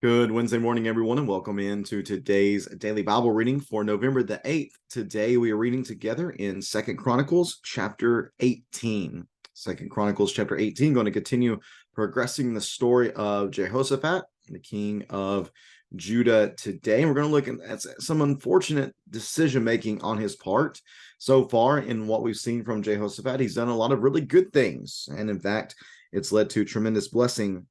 Good Wednesday morning, everyone, and welcome into today's daily Bible reading for November the 8th. Today we are reading together in Second Chronicles chapter 18. Second Chronicles chapter 18, going to continue progressing the story of Jehoshaphat, the king of Judah today. And we're going to look at some unfortunate decision-making on his part. So far in what we've seen from Jehoshaphat, he's done a lot of really good things. And in fact, it's led to tremendous blessing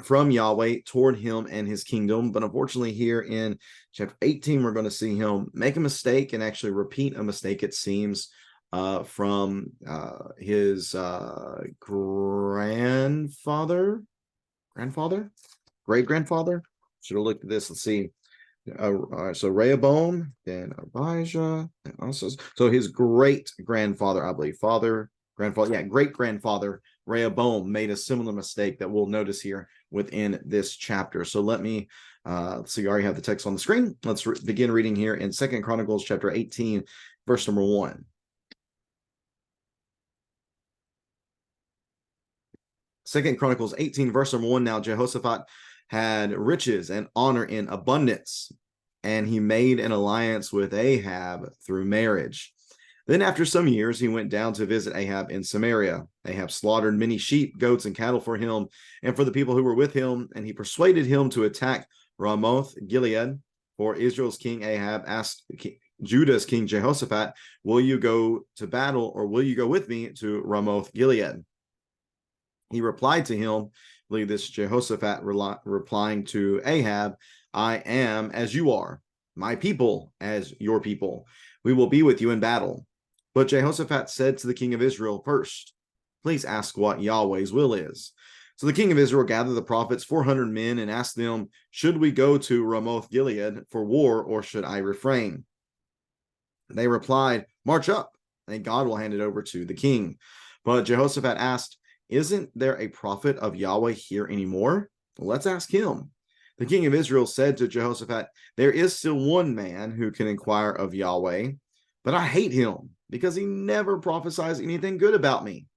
from Yahweh toward him and his kingdom. But unfortunately, here in chapter 18, we're going to see him make a mistake and actually repeat a mistake, it seems, from his great-grandfather. Should have looked at this. Let's see. So Rehoboam, then Abijah, and also, so his great-grandfather, I believe, great-grandfather Rehoboam made a similar mistake that we'll notice here within this chapter. So let me so you already have the text on the screen. Let's begin reading here in Second Chronicles chapter 18, verse number 1. Second Chronicles 18, verse number 1. Now Jehoshaphat had riches and honor in abundance, and he made an alliance with Ahab through marriage. Then after some years, he went down to visit Ahab in Samaria. Ahab slaughtered many sheep, goats, and cattle for him and for the people who were with him, and he persuaded him to attack Ramoth Gilead. For Israel's king Ahab asked Judah's king Jehoshaphat, "Will you go to battle, or will you go with me to Ramoth Gilead?" He replied to him, I believe this Jehoshaphat replying to Ahab, "I am as you are, my people as your people. We will be with you in battle." But Jehoshaphat said to the king of Israel, "First, please ask what Yahweh's will is." So the king of Israel gathered the prophets, 400 men, and asked them, "Should we go to Ramoth Gilead for war, or should I refrain?" They replied, "March up, and God will hand it over to the king." But Jehoshaphat asked, "Isn't there a prophet of Yahweh here anymore? Let's ask him." The king of Israel said to Jehoshaphat, "There is still one man who can inquire of Yahweh, but I hate him because he never prophesies anything good about me,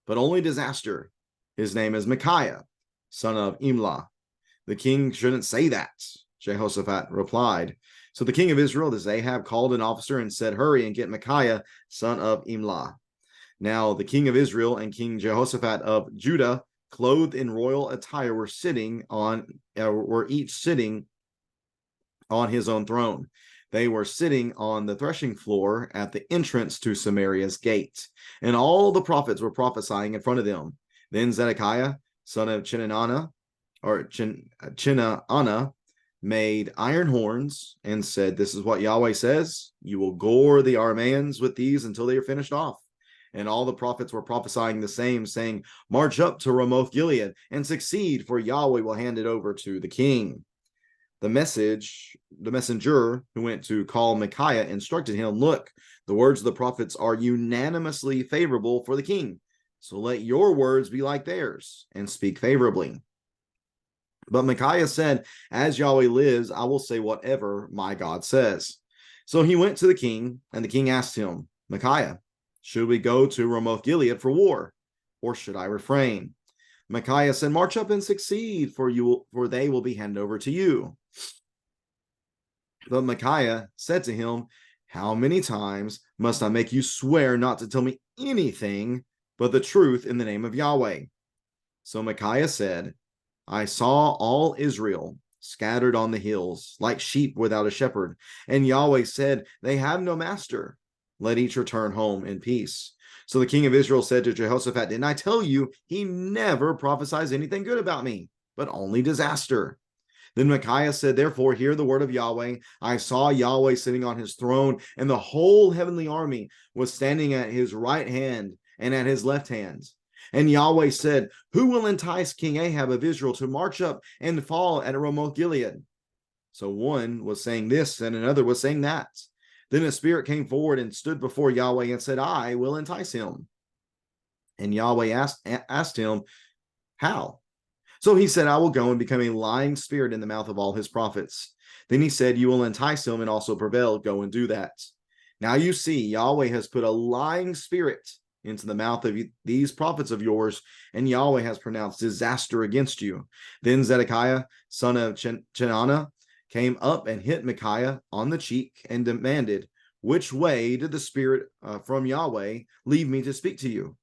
but only disaster. His name is Micaiah, son of Imlah." "The king shouldn't say that," Jehoshaphat replied. So the king of Israel, this Ahab, called an officer and said, "Hurry and get Micaiah, son of Imlah." Now the king of Israel and King Jehoshaphat of Judah, clothed in royal attire, were each sitting on his own throne. They were sitting on the threshing floor at the entrance to Samaria's gate, and all the prophets were prophesying in front of them. Then Zedekiah, son of Chenaanah, made iron horns and said, "This is what Yahweh says: you will gore the Arameans with these until they are finished off." And all the prophets were prophesying the same, saying, "March up to Ramoth Gilead and succeed, for Yahweh will hand it over to the king." The messenger who went to call Micaiah instructed him, "Look, the words of the prophets are unanimously favorable for the king. So let your words be like theirs and speak favorably." But Micaiah said, "As Yahweh lives, I will say whatever my God says." So he went to the king, and the king asked him, "Micaiah, should we go to Ramoth Gilead for war, or should I refrain?" Micaiah said, "March up and succeed, for they will be handed over to you." But Micaiah said to him, "How many times must I make you swear not to tell me anything but the truth in the name of Yahweh?" So Micaiah said, "I saw all Israel scattered on the hills, like sheep without a shepherd. And Yahweh said, they have no master. Let each return home in peace." So the king of Israel said to Jehoshaphat, "Didn't I tell you he never prophesies anything good about me, but only disaster?" Then Micaiah said, "Therefore, hear the word of Yahweh. I saw Yahweh sitting on his throne, and the whole heavenly army was standing at his right hand and at his left hand. And Yahweh said, who will entice King Ahab of Israel to march up and fall at Ramoth Gilead?" So one was saying this, and another was saying that. Then a spirit came forward and stood before Yahweh and said, "I will entice him." And Yahweh asked him, "How?" So he said, "I will go and become a lying spirit in the mouth of all his prophets." Then he said, "You will entice him and also prevail. Go and do that." Now you see, Yahweh has put a lying spirit into the mouth of these prophets of yours, and Yahweh has pronounced disaster against you. Then Zedekiah, son of Chenaanah, came up and hit Micaiah on the cheek and demanded, which way did the Spirit from Yahweh leave me to speak to you?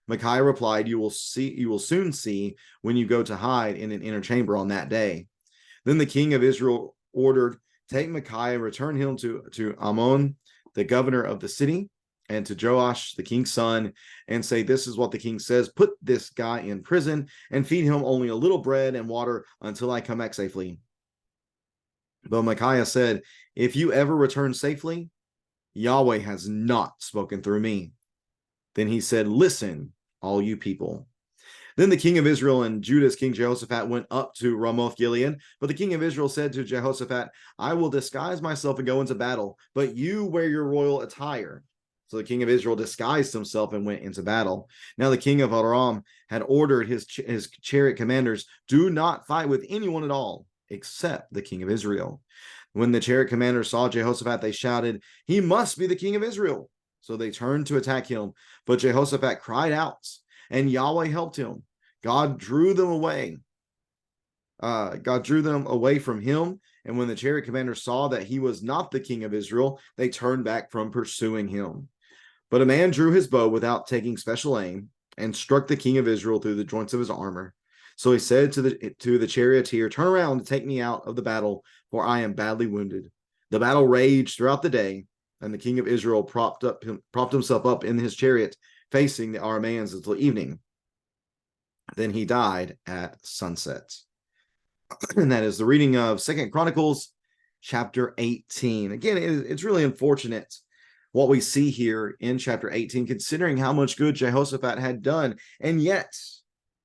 Micaiah replied, you will soon see when you go to hide in an inner chamber on that day. Then the king of Israel ordered, take Micaiah, return him to Ammon, the governor of the city, and to Joash, the king's son, and say, this is what the king says, put this guy in prison and feed him only a little bread and water until I come back safely. But Micaiah said, if you ever return safely, Yahweh has not spoken through me. Then he said, listen, all you people. Then the king of Israel and Judah's king Jehoshaphat went up to Ramoth Gilead. But the king of Israel said to Jehoshaphat, I will disguise myself and go into battle, but you wear your royal attire. So the king of Israel disguised himself and went into battle. Now the king of Aram had ordered his chariot commanders, do not fight with anyone at all, except the king of Israel. When the chariot commanders saw Jehoshaphat, they shouted, he must be the king of Israel. So they turned to attack him. But Jehoshaphat cried out, and Yahweh helped him. God drew them away. God drew them away from him. And when the chariot commanders saw that he was not the king of Israel, they turned back from pursuing him. But a man drew his bow without taking special aim and struck the king of Israel through the joints of his armor. So he said to the charioteer, turn around and take me out of the battle, for I am badly wounded. The battle raged throughout the day, and the king of Israel propped himself up in his chariot, facing the Arameans until evening. Then he died at sunset. And that is the reading of 2 Chronicles chapter 18. Again, it's really unfortunate what we see here in chapter 18, considering how much good Jehoshaphat had done. And yet,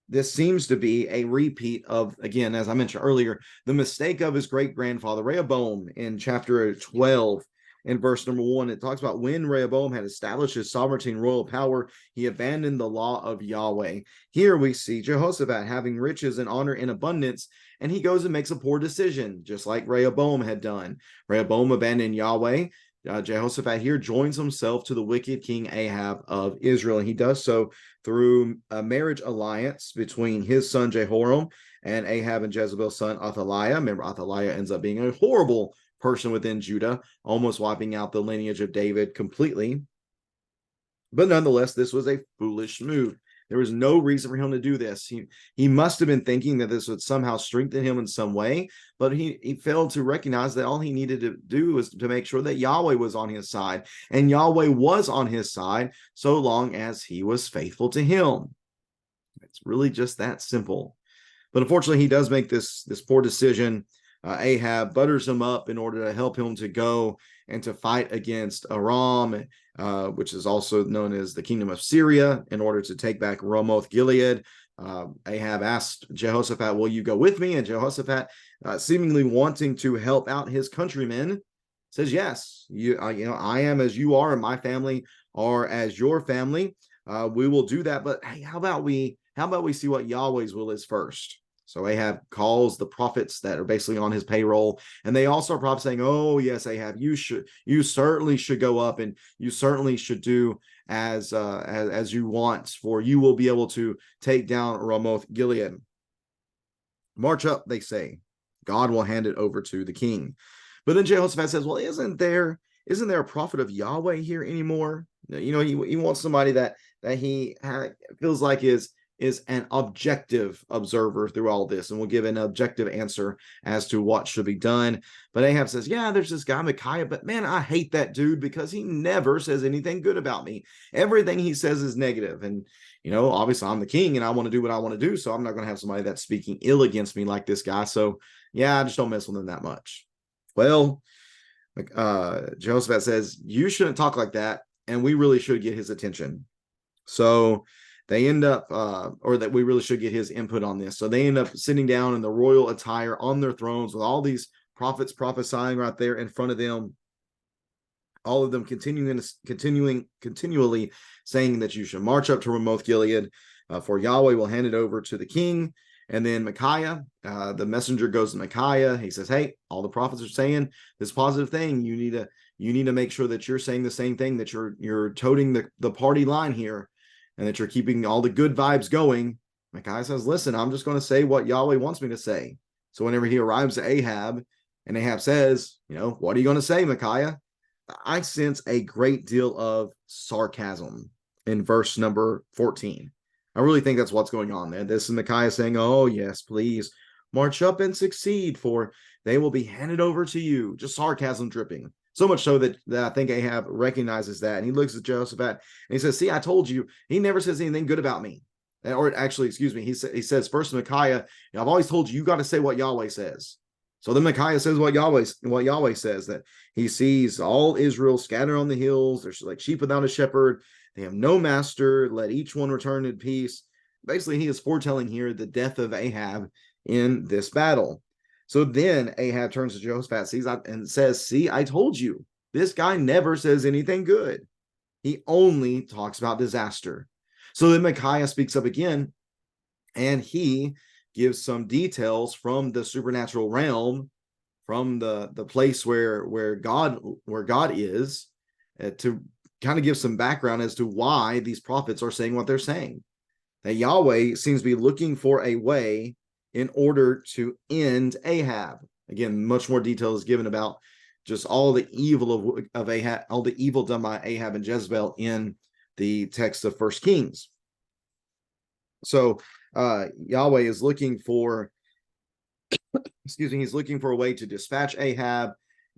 this seems to be a repeat of, again, as I mentioned earlier, the mistake of his great-grandfather, Rehoboam, in chapter 12. In verse number 1, it talks about when Rehoboam had established his sovereignty and royal power, he abandoned the law of Yahweh. Here we see Jehoshaphat having riches and honor in abundance, and he goes and makes a poor decision, just like Rehoboam had done. Rehoboam abandoned Yahweh. Jehoshaphat here joins himself to the wicked King Ahab of Israel, and he does so through a marriage alliance between his son Jehoram and Ahab and Jezebel's son Athaliah. Remember, Athaliah ends up being a horrible person within Judah, almost wiping out the lineage of David completely. But nonetheless, this was a foolish move. There was no reason for him to do this. He must have been thinking that this would somehow strengthen him in some way, but he failed to recognize that all he needed to do was to make sure that Yahweh was on his side, and Yahweh was on his side so long as he was faithful to him. It's really just that simple. But unfortunately, he does make this poor decision. Ahab butters him up in order to help him to go and to fight against Aram, which is also known as the kingdom of Syria, in order to take back Ramoth Gilead. Ahab asked Jehoshaphat, will you go with me? And Jehoshaphat, seemingly wanting to help out his countrymen, says, yes, I am as you are, and my family are as your family. We will do that. But hey, how about we see what Yahweh's will is first? So Ahab calls the prophets that are basically on his payroll, and they all start prophesying, oh, yes, Ahab, you certainly should go up, and you certainly should do as you want, for you will be able to take down Ramoth Gilead. March up, they say. God will hand it over to the king. But then Jehoshaphat says, well, isn't there a prophet of Yahweh here anymore? He wants somebody that he feels like is an objective observer through all this and will give an objective answer as to what should be done. But Ahab says, yeah, there's this guy Micaiah, but man, I hate that dude because he never says anything good about me. Everything he says is negative. And, obviously I'm the king and I want to do what I want to do. So I'm not going to have somebody that's speaking ill against me like this guy. So yeah, I just don't mess with him that much. Well, Jehoshaphat says, you shouldn't talk like that. And we really should get his attention. So they end up, or that we really should get his input on this. So they end up sitting down in the royal attire on their thrones with all these prophets prophesying right there in front of them. All of them continually saying that you should march up to Ramoth Gilead, for Yahweh will hand it over to the king. And then Micaiah, the messenger goes to Micaiah. He says, hey, all the prophets are saying this positive thing. You need you need to make sure that you're saying the same thing, that you're toting the party line here, and that you're keeping all the good vibes going. Micaiah says, listen, I'm just going to say what Yahweh wants me to say. So whenever he arrives at Ahab, and Ahab says, what are you going to say, Micaiah? I sense a great deal of sarcasm in verse number 14. I really think that's what's going on there. This is Micaiah saying, oh, yes, please march up and succeed, for they will be handed over to you. Just sarcasm dripping. So much so that I think Ahab recognizes that. And he looks at Jehoshaphat and he says, see, I told you. He never says anything good about me. Or actually, excuse me, he says first to Micaiah, I've always told you, you got to say what Yahweh says. So then Micaiah says what Yahweh says, that he sees all Israel scattered on the hills. They're like sheep without a shepherd. They have no master. Let each one return in peace. Basically, he is foretelling here the death of Ahab in this battle. So then Ahab turns to Jehoshaphat and says, see, I told you, this guy never says anything good. He only talks about disaster. So then Micaiah speaks up again, and he gives some details from the supernatural realm, from the place where God is, to kind of give some background as to why these prophets are saying what they're saying. That Yahweh seems to be looking for a way in order to end Ahab. Again, much more detail is given about just all the evil of Ahab, all the evil done by Ahab and Jezebel in the text of First Kings. So Yahweh is looking for, he's looking for a way to dispatch Ahab,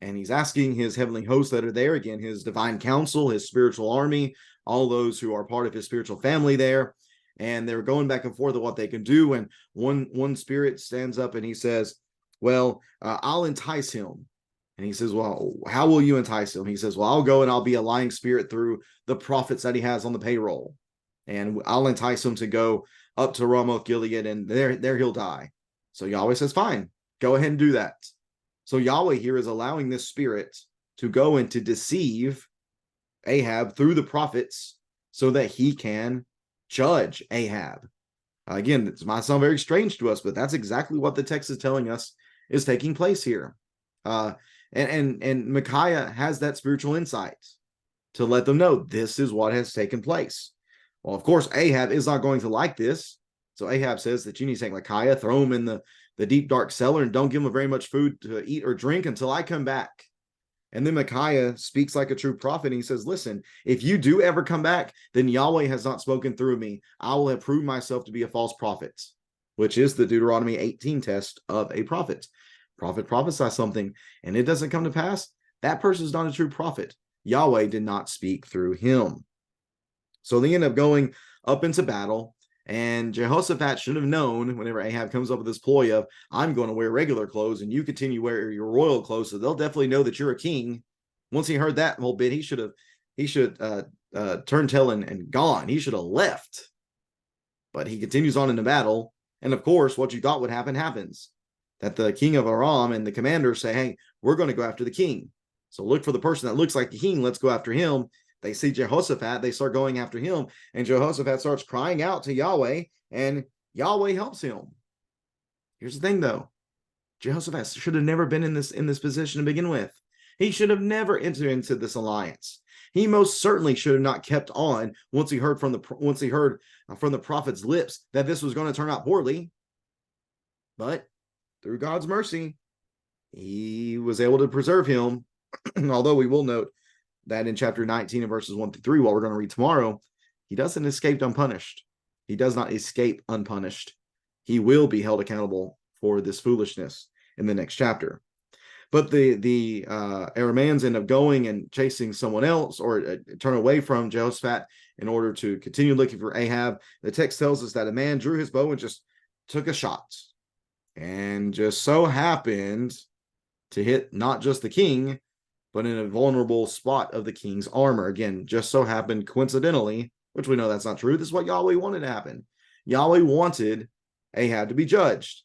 and he's asking his heavenly hosts that are there, again, his divine council, his spiritual army, all those who are part of his spiritual family there, and they're going back and forth of what they can do. And one spirit stands up and he says, well, I'll entice him. And he says, well, how will you entice him? He says, well, I'll go and I'll be a lying spirit through the prophets that he has on the payroll, and I'll entice him to go up to Ramoth Gilead, and there he'll die. So Yahweh says, fine, go ahead and do that. So Yahweh here is allowing this spirit to go and to deceive Ahab through the prophets so that he can judge Ahab. Again, this might sound very strange to us, but that's exactly what the text is telling us is taking place here. And Micaiah has that spiritual insight to let them know this is what has taken place. Well, of course, Ahab is not going to like this. So Ahab says that you need to take Micaiah, throw him in the deep, dark cellar, and don't give him very much food to eat or drink until I come back. And then Micaiah speaks like a true prophet. And he says, listen, if you do ever come back, then Yahweh has not spoken through me. I will have proved myself to be a false prophet, which is the Deuteronomy 18 test of a prophet. Prophet prophesies something and it doesn't come to pass. That person is not a true prophet. Yahweh did not speak through him. So they end up going up into battle, and Jehoshaphat should have known whenever Ahab comes up with this ploy of, I'm going to wear regular clothes and you continue wear your royal clothes, so they'll definitely know that you're a king. Once he heard that whole bit, he should turn tail and gone. He should have left. But he continues on in the battle, and of course, what you thought would happen happens. That the king of Aram and the commanders say, hey, we're going to go after the king. So look for the person that looks like the king. Let's go after him. They see Jehoshaphat, they start going after him, and Jehoshaphat starts crying out to Yahweh, and Yahweh helps him. Here's the thing, though. Jehoshaphat should have never been in this position to begin with. He should have never entered into this alliance. He most certainly should have not kept on once he heard from the prophet's lips that this was going to turn out poorly. But through God's mercy, he was able to preserve him. Although we will note that in chapter 19 and verses 1 through 3, what we're going to read tomorrow, he doesn't escape unpunished. He He does not escape unpunished. He will be held accountable for this foolishness in the next chapter. But the Arameans end up going and chasing someone else, or turn away from Jehoshaphat in order to continue looking for Ahab. The text tells us that a man drew his bow and just took a shot, and just so happened to hit not just the king, but in a vulnerable spot of the king's armor. Again, just so happened coincidentally, which we know that's not true. This is what Yahweh wanted to happen. Yahweh wanted Ahab to be judged.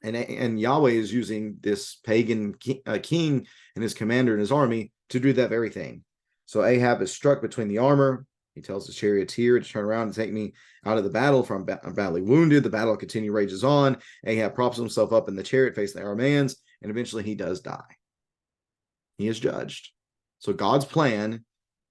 And Yahweh is using this pagan king and his commander and his army to do that very thing. So Ahab is struck between the armor. He tells his charioteer to turn around and take me out of the battle, for I'm badly wounded. The battle rages on. Ahab props himself up in the chariot facing the Arameans, and eventually he does die. He is judged. So God's plan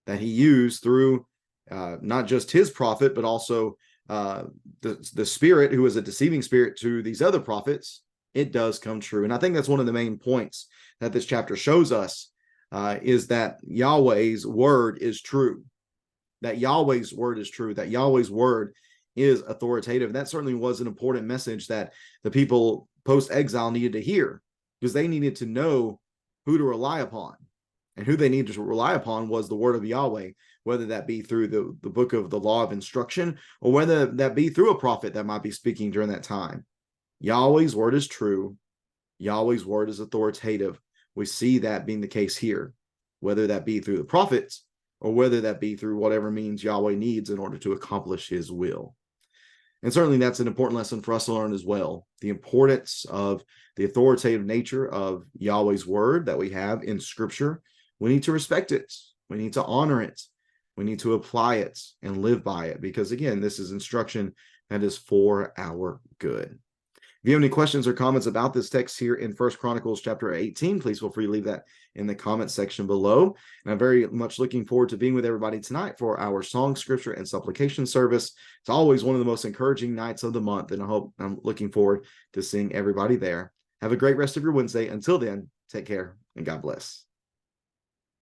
that he used through not just his prophet, but also the spirit who is a deceiving spirit to these other prophets, it does come true. And I think that's one of the main points that this chapter shows us, is that Yahweh's word is true, that Yahweh's word is true, that Yahweh's word is authoritative. And that certainly was an important message that the people post-exile needed to hear, because they needed to know who to rely upon. And who they needed to rely upon was the word of Yahweh, whether that be through the book of the law of instruction, or whether that be through a prophet that might be speaking during that time. Yahweh's word is true. Yahweh's word is authoritative. We see that being the case here, whether that be through the prophets or whether that be through whatever means Yahweh needs in order to accomplish his will. And certainly that's an important lesson for us to learn as well. The importance of the authoritative nature of Yahweh's word that we have in Scripture. We need to respect it. We need to honor it. We need to apply it and live by it, because again, this is instruction that is for our good. If you have any questions or comments about this text here in 1 Chronicles chapter 18, please feel free to leave that in the comment section below. And I'm very much looking forward to being with everybody tonight for our song, scripture, and supplication service. It's always one of the most encouraging nights of the month, and I'm looking forward to seeing everybody there. Have a great rest of your Wednesday. Until then, take care and God bless.